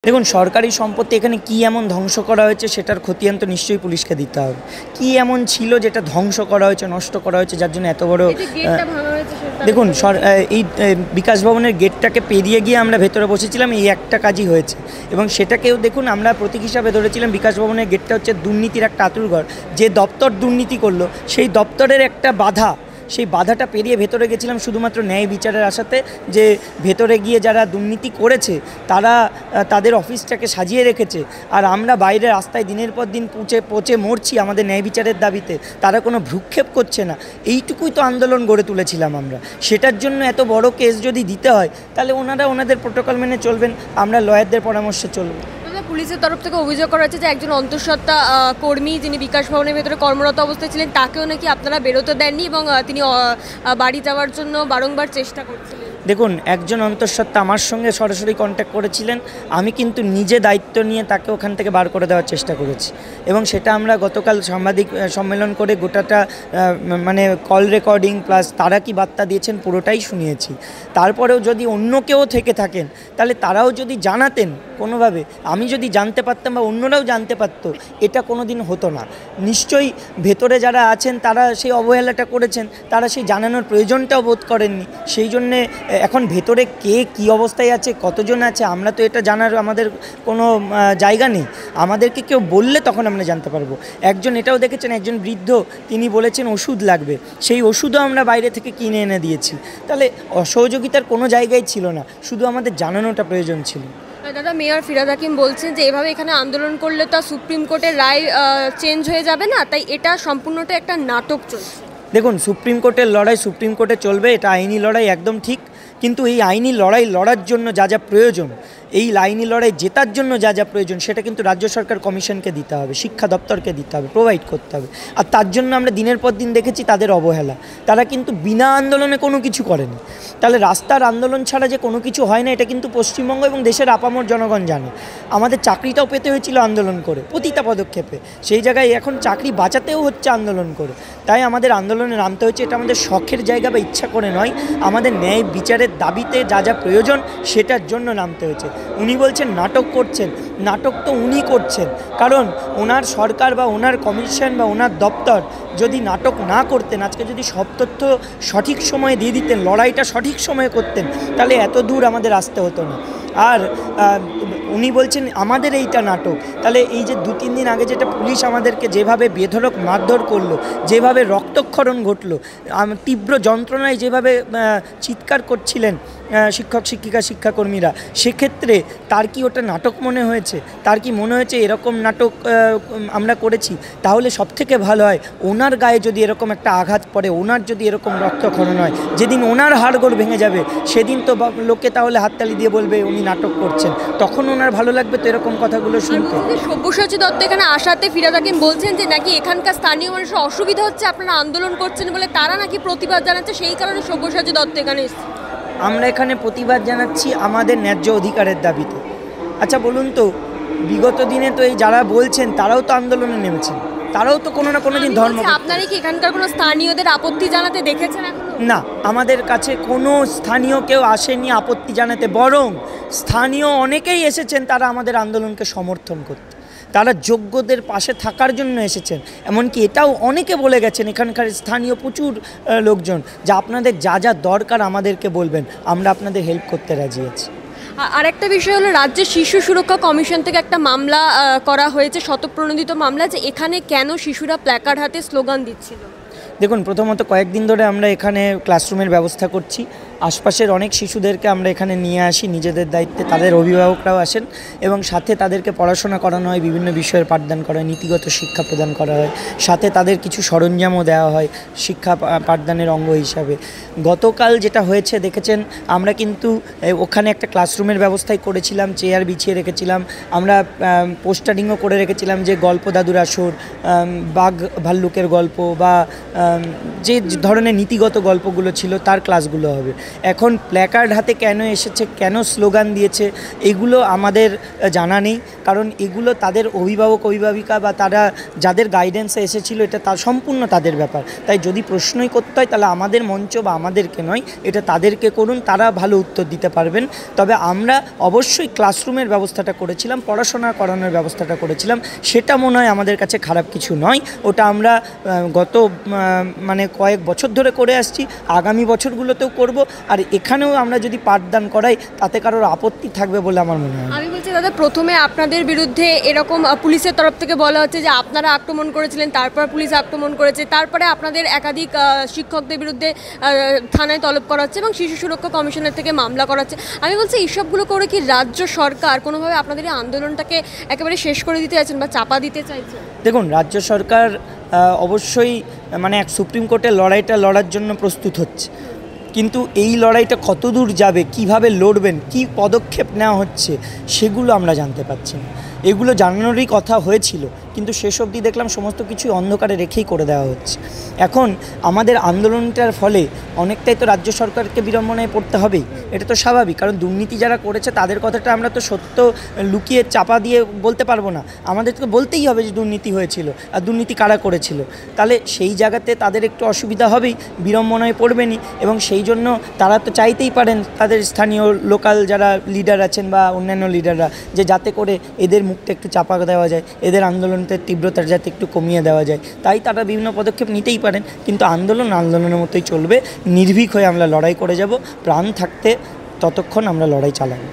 দেখুন, সরকারি সম্পত্তি এখানে কি এমন ধ্বংস করা হয়েছে সেটার খতিয়ান তো নিশ্চয়ই পুলিশকে দিতে হবে। কি এমন ছিল যেটা ধ্বংস করা হয়েছে, নষ্ট করা হয়েছে, যার জন্য এত বড়। দেখুন, এই বিকাশ ভবনের গেটটাকে পেরিয়ে গিয়ে আমরা ভেতরে বসেছিলাম, এই একটা কাজই হয়েছে। এবং সেটাকেও দেখুন, আমরা প্রতীক হিসাবে ধরেছিলাম বিকাশ ভবনের গেটটা হচ্ছে দুর্নীতির একটা আঁতুড়ঘর। যে দপ্তর দুর্নীতি করলো সেই দপ্তরের একটা বাধা, সেই বাধাটা পেরিয়ে ভেতরে গেছিলাম শুধুমাত্র ন্যায় বিচারের আশাতে, যে ভেতরে গিয়ে যারা দুর্নীতি করেছে তারা তাদের অফিসটাকে সাজিয়ে রেখেছে, আর আমরা বাইরে রাস্তায় দিনের পর দিন পচে মরছি আমাদের ন্যায় বিচারের দাবিতে, তারা কোনো ভ্রুক্ষেপ করছে না। এইটুকুই তো আন্দোলন গড়ে তুলেছিলাম আমরা। সেটার জন্য এত বড় কেস যদি দিতে হয় তাহলে ওনারা ওনাদের প্রোটোকল মেনে চলবেন, আমরা লয়ারদের পরামর্শে চলব। পুলিশের তরফ থেকে অভিযোগ করা হচ্ছে যে একজন অন্তঃসত্ত্বা কর্মী যিনি বিকাশ ভবনের ভেতরে কর্মরত অবস্থায় ছিলেন তাকেও নাকি আপনারা বেরোতে দেননি এবং তিনি বাড়ি যাওয়ার জন্য বারংবার চেষ্টা করছিলেন। দেখুন, একজন অন্তঃসত্ত্বা আমার সঙ্গে সরাসরি কন্ট্যাক্ট করেছিলেন, আমি কিন্তু নিজে দায়িত্ব নিয়ে তাকে ওখান থেকে বার করে দেওয়ার চেষ্টা করেছি, এবং সেটা আমরা গতকাল সাংবাদিক সম্মেলন করে গোটাটা মানে কল রেকর্ডিং প্লাস তারা কি বার্তা দিয়েছেন পুরোটাই শুনিয়েছি। তারপরেও যদি অন্য কেউ থেকে থাকেন তাহলে তারাও যদি জানাতেন কোনোভাবে, আমি যদি জানতে পারতাম বা অন্যরাও জানতে পারত, এটা কোনো দিন হতো না। নিশ্চয়ই ভেতরে যারা আছেন তারা সেই অবহেলাটা করেছেন, তারা সেই জানানোর প্রয়োজনটাও বোধ করেননি। সেই জন্যে এখন ভেতরে কে কী অবস্থায় আছে, কতজন আছে, আমরা তো এটা জানার আমাদের কোনো জায়গা নেই। আমাদেরকে কেউ বললে তখন আমরা জানতে পারবো। একজন এটাও দেখেছেন, একজন বৃদ্ধ তিনি বলেছেন ওষুধ লাগবে, সেই ওষুধও আমরা বাইরে থেকে কিনে এনে দিয়েছি। তাহলে অসহযোগিতার কোনো জায়গায় ছিল না, শুধু আমাদের জানানোটা প্রয়োজন ছিল। দাদা, মেয়র ফিরহাদ হাকিম বলছেন যে এভাবে এখানে আন্দোলন করলে তো সুপ্রিম কোর্টের রায় চেঞ্জ হয়ে যাবে না, তাই এটা সম্পূর্ণটা একটা নাটক চলছে। দেখুন, সুপ্রিম কোর্টের লড়াই সুপ্রিম কোর্টে চলবে, এটা আইনি লড়াই একদম ঠিক। কিন্তু এই আইনি লড়াই লড়ার জন্য যা যা প্রয়োজন, এই আইনি লড়াই জেতার জন্য যা যা প্রয়োজন, সেটা কিন্তু রাজ্য সরকার কমিশনকে দিতে হবে, শিক্ষা দপ্তরকে দিতে হবে, প্রোভাইড করতে হবে। আর তার জন্য আমরা দিনের পর দিন দেখেছি তাদের অবহেলা। তারা কিন্তু বিনা আন্দোলনে কোনো কিছু করেনি। তাহলে রাস্তার আন্দোলন ছাড়া যে কোনো কিছু হয় না, এটা কিন্তু পশ্চিমবঙ্গ এবং দেশের আপামর জনগণ জানে। আমাদের চাকরিটাও পেতে হয়েছিল আন্দোলন করে, প্রতিটা পদক্ষেপে। সেই জায়গায় এখন চাকরি বাঁচাতেও হচ্ছে আন্দোলন করে। তাই আমাদের আন্দোলনে নামতে হচ্ছে। এটা আমাদের শখের জায়গা বা ইচ্ছা করে নয়, আমাদের ন্যায় বিচারের দাবিতে যা যা প্রয়োজন সেটার জন্য নামতে হয়েছে। উনি বলছেন নাটক করছেন, নাটক তো উনি করছেন, কারণ ওনার সরকার বা ওনার কমিশন বা ওনার দপ্তর যদি নাটক না করতেন, আজকে যদি সব তথ্য সঠিক সময়ে দিয়ে দিতেন, লড়াইটা সঠিক সময়ে করতেন, তাহলে এত দূর আমাদের আসতে হতো না। আর উনি বলছেন আমাদের এইটা নাটক। তাহলে এই যে 2-3 দিন আগে যেটা পুলিশ আমাদেরকে যেভাবে বেধড়ক মারধর করলো, যেভাবে রক্তক্ষরণ ঘটলো, তীব্র যন্ত্রণায় যেভাবে চিৎকার করছিলেন শিক্ষক শিক্ষিকা শিক্ষাকর্মীরা, সেক্ষেত্রে তার কি ওটা নাটক মনে হয়েছে? তার কি মনে হয়েছে এরকম নাটক আমরা করেছি? তাহলে সবথেকে ভালো হয় ওনার গায়ে যদি এরকম একটা আঘাত পড়ে, ওনার যদি এরকম রক্তক্ষরণ হয়, যেদিন ওনার হাড়গোড় ভেঙে যাবে সেদিন তো লোকে তাহলে হাততালি দিয়ে বলবে উনি নাটক করছেন, তখন ওনার ভালো লাগবে তো এরকম কথাগুলো শুনতে। সব্যসাচী দত্ত এখানে আসাতে ফিরহাদ হাকিম বলছেন যে নাকি এখানকার স্থানীয় মানুষের অসুবিধা হচ্ছে, আপনারা আন্দোলন করছেন বলে তারা নাকি প্রতিবাদ জানাচ্ছে, সেই কারণে সব্যসাচী দত্ত এখানে এসেছে। আমরা এখানে প্রতিবাদ জানাচ্ছি আমাদের ন্যায্য অধিকারের দাবিতে। আচ্ছা বলুন তো, বিগত দিনে তো এই যারা বলছেন তারাও তো আন্দোলনে নেমেছেন, তারাও তো কোনো না কোনো দিন ধর্ম। আপনারা কি এখানকার কোনো স্থানীয়দের আপত্তি জানাতে দেখেছেন এখন? না, আমাদের কাছে কোনো স্থানীয় কেউ আসেনি আপত্তি জানাতে, বরং স্থানীয় অনেকেই এসেছেন তারা আমাদের আন্দোলনকে সমর্থন করতে, তারা যোগ্যদের পাশে থাকার জন্য এসেছেন। এমনকি এটাও অনেকে বলে গেছেন, এখানকার স্থানীয় প্রচুর লোকজন, যে আপনাদের যা যা দরকার আমাদেরকে বলবেন, আমরা আপনাদের হেল্প করতে রাজি আছি। আরেকটা বিষয় হলো, রাজ্যের শিশু সুরক্ষা কমিশন থেকে একটা মামলা করা হয়েছে, শতপ্রণোদিত মামলা, যে এখানে কেন শিশুরা প্ল্যাকার্ড হাতে স্লোগান দিচ্ছিল। দেখুন, প্রথমত কয়েকদিন ধরে আমরা এখানে ক্লাসরুমের ব্যবস্থা করছি, আশপাশের অনেক শিশুদেরকে আমরা এখানে নিয়ে আসি নিজেদের দায়িত্বে, তাদের অভিভাবকরাও আসেন এবং সাথে তাদেরকে পড়াশোনা করানো হয়, বিভিন্ন বিষয়ের পাঠদান করা হয়, নীতিগত শিক্ষা প্রদান করা হয়, সাথে তাদের কিছু সরঞ্জামও দেওয়া হয় শিক্ষা পাঠদানের অঙ্গ হিসাবে। গতকাল যেটা হয়েছে দেখেছেন, আমরা কিন্তু ওখানে একটা ক্লাসরুমের ব্যবস্থাই করেছিলাম, চেয়ার বিছিয়ে রেখেছিলাম, আমরা পোস্টারিংও করে রেখেছিলাম যে গল্প দাদুর আসর, বাঘ ভাল্লুকের গল্প বা যে ধরনের নীতিগত গল্পগুলো ছিল তার ক্লাসগুলো হবে। এখন প্ল্যাকার্ড হাতে কেন এসেছে, কেন স্লোগান দিয়েছে, এগুলো আমাদের জানা নেই। কারণ এগুলো তাদের অভিভাবক অভিভাবিকা বা তারা যাদের গাইডেন্সে এসেছিল, এটা তার সম্পূর্ণ তাদের ব্যাপার। তাই যদি প্রশ্নই করতে হয় তাহলে আমাদের মঞ্চ বা আমাদেরকে নয়, এটা তাদেরকে করুন, তারা ভালো উত্তর দিতে পারবেন। তবে আমরা অবশ্যই ক্লাসরুমের ব্যবস্থাটা করেছিলাম, পড়াশোনা করানোর ব্যবস্থাটা করেছিলাম, সেটা মনে হয় আমাদের কাছে খারাপ কিছু নয়। ওটা আমরা গত মানে কয়েক বছর ধরে করে আসছি, আগামী বছরগুলোতেও করব। আর এখানেও আমরা যদি পাঠদান করাই তাতে কারোর আপত্তি থাকবে বলে আমার মনে হয়। আমি বলছি দাদা, প্রথমে আপনাদের বিরুদ্ধে এরকম পুলিশের তরফ থেকে বলা হচ্ছে যে আপনারা আক্রমণ করেছিলেন, তারপর পুলিশ আক্রমণ করেছে, তারপরে আপনাদের একাধিক শিক্ষকদের বিরুদ্ধে থানায় তলব করা হচ্ছে এবং শিশু সুরক্ষা কমিশনের থেকে মামলা করা হচ্ছে। আমি বলছি এইসবগুলো করে কি রাজ্য সরকার কোনোভাবে আপনাদের এই আন্দোলনটাকে একেবারে শেষ করে দিতে চাইছেন বা চাপা দিতে চাইছেন? দেখুন, রাজ্য সরকার অবশ্যই মানে এক সুপ্রিম কোর্টের লড়াইটা লড়ার জন্য প্রস্তুত হচ্ছে, কিন্তু এই লড়াইটা কতদূর যাবে, কিভাবে লড়বেন, কি পদক্ষেপ নেওয়া হচ্ছে, সেগুলো আমরা জানতে পারছি না। এগুলো জানানোরই কথা হয়েছিল, কিন্তু শেষ অবধি দেখলাম সমস্ত কিছুই অন্ধকারে রেখেই করে দেওয়া হচ্ছে। এখন আমাদের আন্দোলনটার ফলে অনেকটাই তো রাজ্য সরকারকে বিড়ম্বনায় পড়তে হবেই, এটা তো স্বাভাবিক। কারণ দুর্নীতি যারা করেছে তাদের কথাটা আমরা তো সত্য লুকিয়ে চাপা দিয়ে বলতে পারবো না, আমাদেরকে বলতেই হবে যে দুর্নীতি হয়েছিল আর দুর্নীতি কারা করেছিল। তাহলে সেই জায়গাতে তাদের একটু অসুবিধা হবেই, বিড়ম্বনায় পড়বেনই। এবং সেই জন্য তারা তো চাইতেই পারেন তাদের স্থানীয় লোকাল যারা লিডার আছেন বা অন্যান্য লিডাররা, যে যাতে করে এদের মুখটা একটু চাপা দেওয়া যায়, এদের আন্দোলনের তীব্রতা যাতে একটু কমিয়ে দেওয়া যায়। তাই তারা বিভিন্ন পদক্ষেপ নিতেই পারেন, কিন্তু আন্দোলনের মতোই চলবে। নির্ভীক হয়ে আমরা লড়াই করে যাব, প্রাণ থাকতে ততক্ষণ আমরা লড়াই চালাবো।